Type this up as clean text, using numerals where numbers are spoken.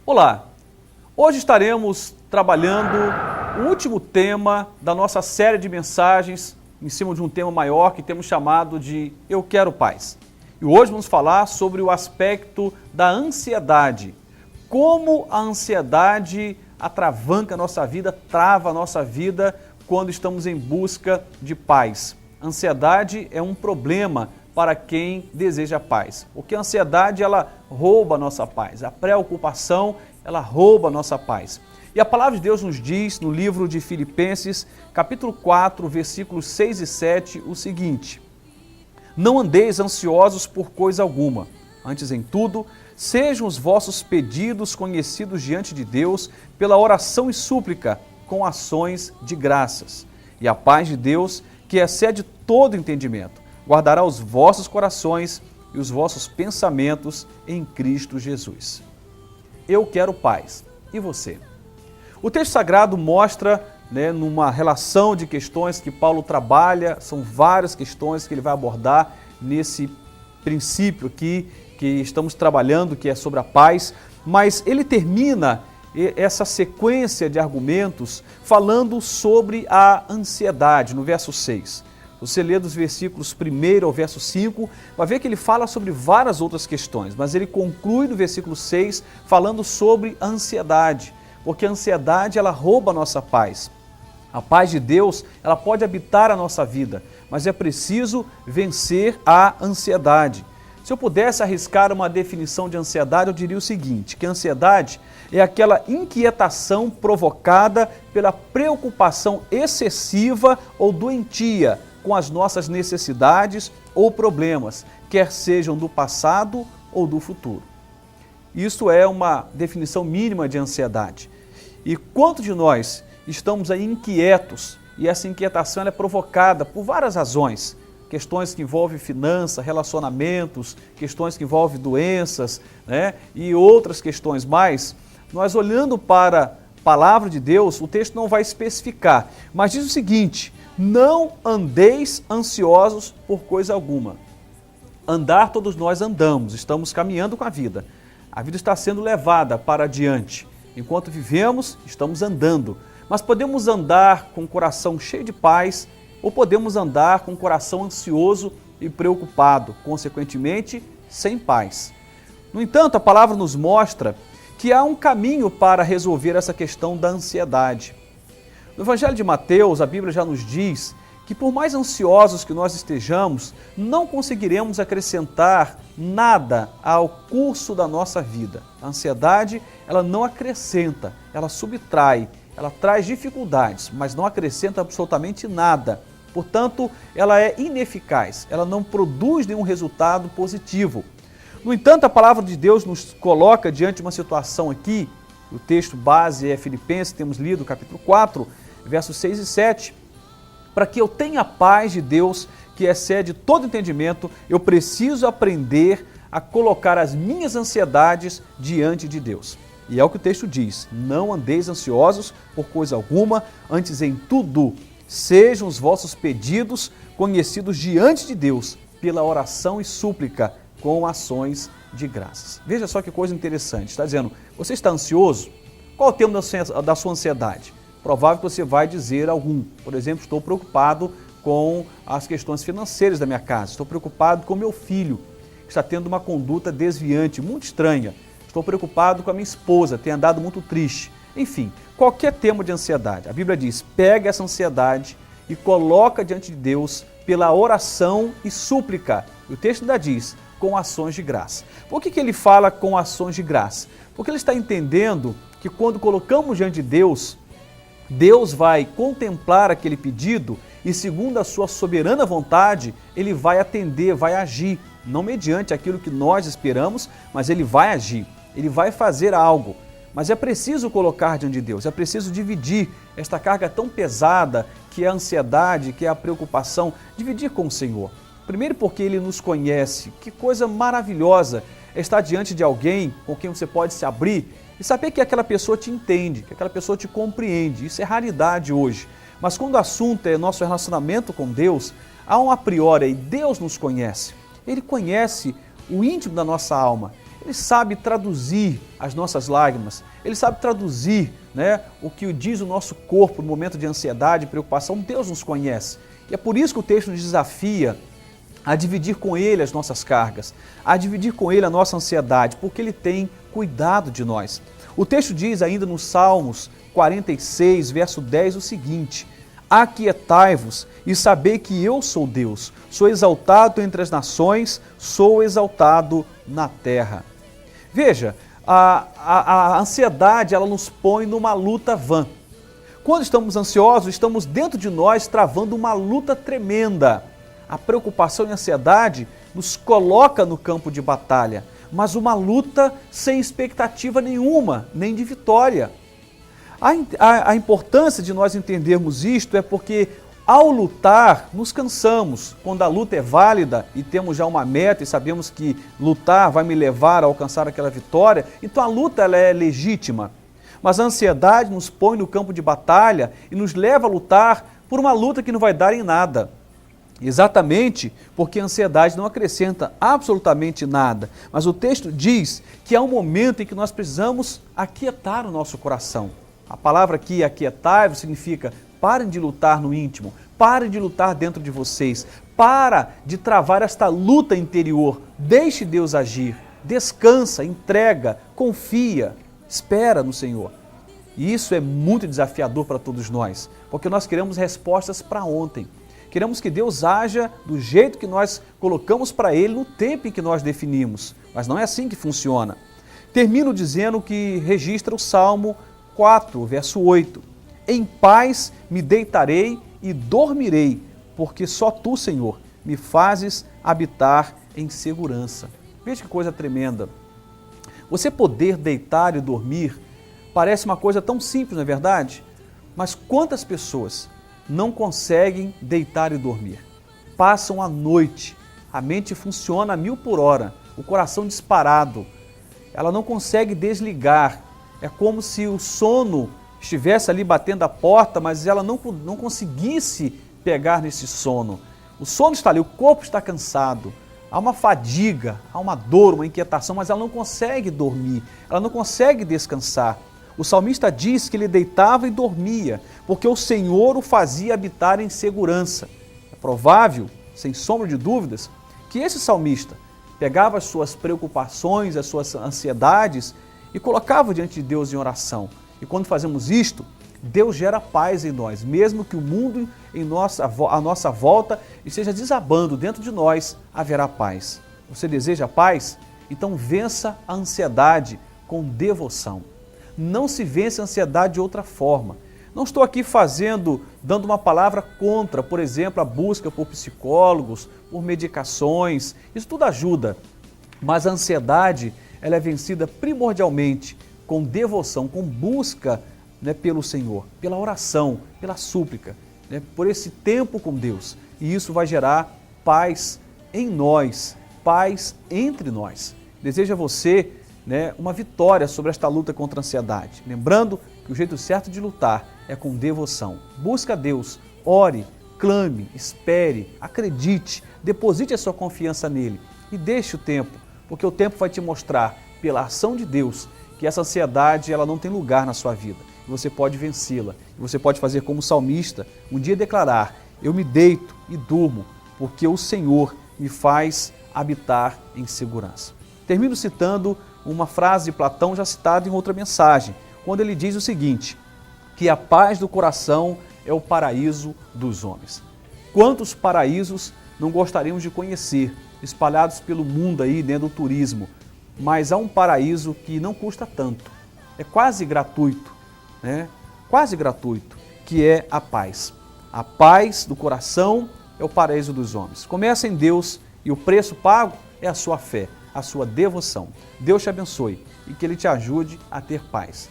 Olá, hoje estaremos trabalhando o último tema da nossa série de mensagens em cima de um tema maior que temos chamado de Eu Quero Paz. E hoje vamos falar sobre o aspecto da ansiedade. Como a ansiedade atravanca a nossa vida, trava a nossa vida quando estamos em busca de paz. Ansiedade é um problema para quem deseja paz, porque a ansiedade ela rouba a nossa paz, a preocupação ela rouba a nossa paz. E a palavra de Deus nos diz no livro de Filipenses, capítulo 4, versículos 6 e 7, o seguinte: Não andeis ansiosos por coisa alguma, antes em tudo, sejam os vossos pedidos conhecidos diante de Deus pela oração e súplica, com ações de graças. E a paz de Deus, que excede todo entendimento, guardará os vossos corações e os vossos pensamentos em Cristo Jesus. Eu quero paz. E você? O texto sagrado mostra, numa relação de questões que Paulo trabalha, são várias questões que ele vai abordar nesse princípio aqui que estamos trabalhando, que é sobre a paz, mas ele termina essa sequência de argumentos falando sobre a ansiedade, no verso 6. Você lê dos versículos 1 ao verso 5, vai ver que ele fala sobre várias outras questões, mas ele conclui no versículo 6 falando sobre a ansiedade, porque a ansiedade ela rouba a nossa paz. A paz de Deus ela pode habitar a nossa vida, mas é preciso vencer a ansiedade. Se eu pudesse arriscar uma definição de ansiedade, eu diria o seguinte, que a ansiedade é aquela inquietação provocada pela preocupação excessiva ou doentia com as nossas necessidades ou problemas, quer sejam do passado ou do futuro. Isso é uma definição mínima de ansiedade. E quanto de nós estamos aí inquietos, e essa inquietação é provocada por várias razões, questões que envolvem finanças, relacionamentos, questões que envolvem doenças, e outras questões mais. Nós olhando para a palavra de Deus, o texto não vai especificar, mas diz o seguinte: não andeis ansiosos por coisa alguma. Andar todos nós andamos, estamos caminhando com a vida. A vida está sendo levada para adiante. Enquanto vivemos, estamos andando. Mas podemos andar com o coração cheio de paz ou podemos andar com o coração ansioso e preocupado, consequentemente, sem paz. No entanto, a palavra nos mostra que há um caminho para resolver essa questão da ansiedade. No Evangelho de Mateus, a Bíblia já nos diz que por mais ansiosos que nós estejamos, não conseguiremos acrescentar nada ao curso da nossa vida. A ansiedade, ela não acrescenta, ela subtrai, ela traz dificuldades, mas não acrescenta absolutamente nada. Portanto, ela é ineficaz, ela não produz nenhum resultado positivo. No entanto, a palavra de Deus nos coloca diante de uma situação aqui, o texto base é Filipenses, temos lido capítulo 4, versos 6 e 7, para que eu tenha a paz de Deus, que excede todo entendimento, eu preciso aprender a colocar as minhas ansiedades diante de Deus. E é o que o texto diz: não andeis ansiosos por coisa alguma, antes em tudo sejam os vossos pedidos conhecidos diante de Deus, pela oração e súplica, com ações de graças. Veja só que coisa interessante, está dizendo, você está ansioso? Qual é o tema da sua ansiedade? Provável que você vai dizer algum. Por exemplo, estou preocupado com as questões financeiras da minha casa, estou preocupado com meu filho, que está tendo uma conduta desviante, muito estranha, estou preocupado com a minha esposa, tem andado muito triste. Enfim, qualquer tema de ansiedade, a Bíblia diz, pega essa ansiedade e coloca diante de Deus pela oração e súplica. E o texto ainda diz, com ações de graça. Por que ele fala com ações de graça? Porque ele está entendendo que quando colocamos diante de Deus, Deus vai contemplar aquele pedido e, segundo a sua soberana vontade, ele vai atender, vai agir, não mediante aquilo que nós esperamos, mas ele vai agir, ele vai fazer algo. Mas é preciso colocar diante de Deus, é preciso dividir esta carga tão pesada que é a ansiedade, que é a preocupação, dividir com o Senhor. Primeiro porque Ele nos conhece, que coisa maravilhosa é estar diante de alguém com quem você pode se abrir e saber que aquela pessoa te entende, que aquela pessoa te compreende. Isso é raridade hoje. Mas quando o assunto é nosso relacionamento com Deus, há um a priori, Deus nos conhece. Ele conhece o íntimo da nossa alma. Ele sabe traduzir as nossas lágrimas, Ele sabe traduzir, né, o que diz o nosso corpo no momento de ansiedade e preocupação. Deus nos conhece. E é por isso que o texto nos desafia a dividir com Ele as nossas cargas, a dividir com Ele a nossa ansiedade, porque Ele tem cuidado de nós. O texto diz ainda no Salmos 46, verso 10, o seguinte: aquietai-vos e sabei que eu sou Deus, sou exaltado entre as nações, sou exaltado na terra. Veja, a ansiedade, ela nos põe numa luta vã. Quando estamos ansiosos, estamos dentro de nós travando uma luta tremenda. A preocupação e a ansiedade nos coloca no campo de batalha, mas uma luta sem expectativa nenhuma, nem de vitória. A importância de nós entendermos isto é porque, ao lutar, nos cansamos. Quando a luta é válida e temos já uma meta e sabemos que lutar vai me levar a alcançar aquela vitória, então a luta ela é legítima. Mas a ansiedade nos põe no campo de batalha e nos leva a lutar por uma luta que não vai dar em nada. Exatamente porque a ansiedade não acrescenta absolutamente nada. Mas o texto diz que há um momento em que nós precisamos aquietar o nosso coração. A palavra aqui, aquietar, significa parem de lutar no íntimo, parem de lutar dentro de vocês, para de travar esta luta interior, deixe Deus agir, descansa, entrega, confia, espera no Senhor. E isso é muito desafiador para todos nós, porque nós queremos respostas para ontem. Queremos que Deus haja do jeito que nós colocamos para Ele no tempo em que nós definimos, mas não é assim que funciona. Termino dizendo que registra o Salmo 4, verso 8. Em paz me deitarei e dormirei, porque só Tu, Senhor, me fazes habitar em segurança. Veja que coisa tremenda. Você poder deitar e dormir parece uma coisa tão simples, não é verdade? Mas quantas pessoas não conseguem deitar e dormir? Passam a noite, a mente funciona a 1000 por hora, o coração disparado, ela não consegue desligar. É como se o sono estivesse ali batendo a porta, mas ela não conseguisse pegar nesse sono. O sono está ali, o corpo está cansado, há uma fadiga, há uma dor, uma inquietação, mas ela não consegue dormir, ela não consegue descansar. O salmista diz que ele deitava e dormia, porque o Senhor o fazia habitar em segurança. É provável, sem sombra de dúvidas, que esse salmista pegava as suas preocupações, as suas ansiedades e colocava diante de Deus em oração. E quando fazemos isto, Deus gera paz em nós, mesmo que o mundo à nossa volta esteja desabando, dentro de nós haverá paz. Você deseja paz? Então vença a ansiedade com devoção. Não se vence a ansiedade de outra forma. Não estou aqui dando uma palavra contra, por exemplo, a busca por psicólogos, por medicações, isso tudo ajuda. Mas a ansiedade, ela é vencida primordialmente com devoção, com busca, né, pelo Senhor, pela oração, pela súplica, né, por esse tempo com Deus. E isso vai gerar paz em nós, paz entre nós. Desejo a você, né, uma vitória sobre esta luta contra a ansiedade. Lembrando que o jeito certo de lutar é com devoção. Busca a Deus, ore, clame, espere, acredite, deposite a sua confiança nele e deixe o tempo, porque o tempo vai te mostrar, pela ação de Deus, que essa ansiedade ela não tem lugar na sua vida. E você pode vencê-la. E você pode fazer como o salmista, um dia declarar: eu me deito e durmo, porque o Senhor me faz habitar em segurança. Termino citando uma frase de Platão já citada em outra mensagem, quando ele diz o seguinte, que a paz do coração é o paraíso dos homens. Quantos paraísos não gostaríamos de conhecer, espalhados pelo mundo aí dentro do turismo, mas há um paraíso que não custa tanto, é quase gratuito, né? Quase gratuito, que é a paz. A paz do coração é o paraíso dos homens. Começa em Deus e o preço pago é a sua fé, a sua devoção. Deus te abençoe e que Ele te ajude a ter paz.